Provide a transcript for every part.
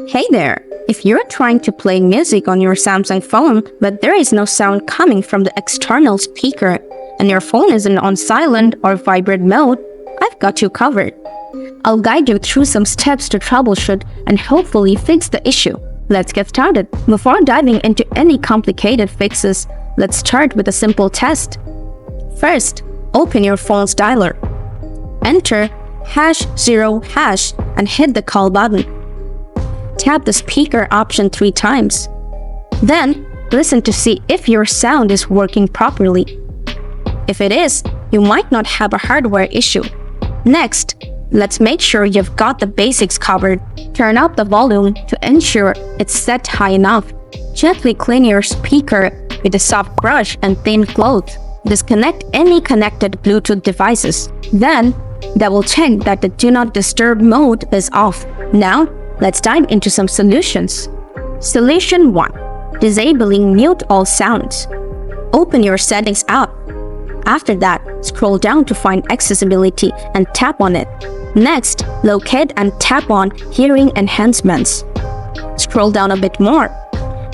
Hey there! If you're trying to play music on your Samsung phone, but there is no sound coming from the external speaker, and your phone isn't on silent or vibrate mode, I've got you covered. I'll guide you through some steps to troubleshoot and hopefully fix the issue. Let's get started. Before diving into any complicated fixes, let's start with a simple test. First, open your phone's dialer. Enter #0# and hit the call button. Tap the speaker option 3 times. Then, listen to see if your sound is working properly. If it is, you might not have a hardware issue. Next, let's make sure you've got the basics covered. Turn up the volume to ensure it's set high enough. Gently clean your speaker with a soft brush and thin cloth. Disconnect any connected Bluetooth devices. Then, double check that the Do Not Disturb mode is off. Now, let's dive into some solutions. Solution 1. Disabling Mute All Sounds. Open your Settings app. After that, scroll down to find Accessibility and tap on it. Next, locate and tap on Hearing Enhancements. Scroll down a bit more.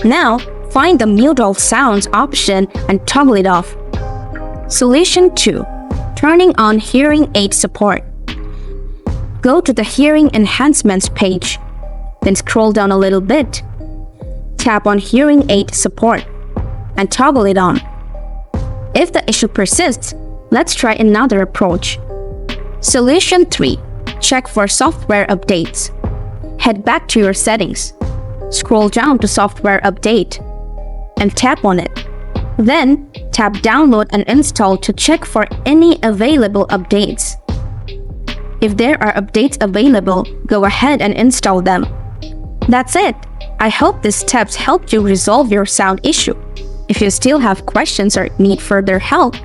Now, find the Mute All Sounds option and toggle it off. Solution 2. Turning on Hearing Aid Support. Go to the Hearing Enhancements page. Then scroll down a little bit. Tap on Hearing Aid Support and toggle it on. If the issue persists, let's try another approach. Solution 3. Check for software updates. Head back to your settings. Scroll down to Software Update and tap on it. Then, tap Download and Install to check for any available updates. If there are updates available, go ahead and install them. That's it! I hope these steps helped you resolve your sound issue. If you still have questions or need further help,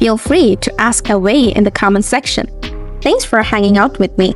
feel free to ask away in the comment section. Thanks for hanging out with me.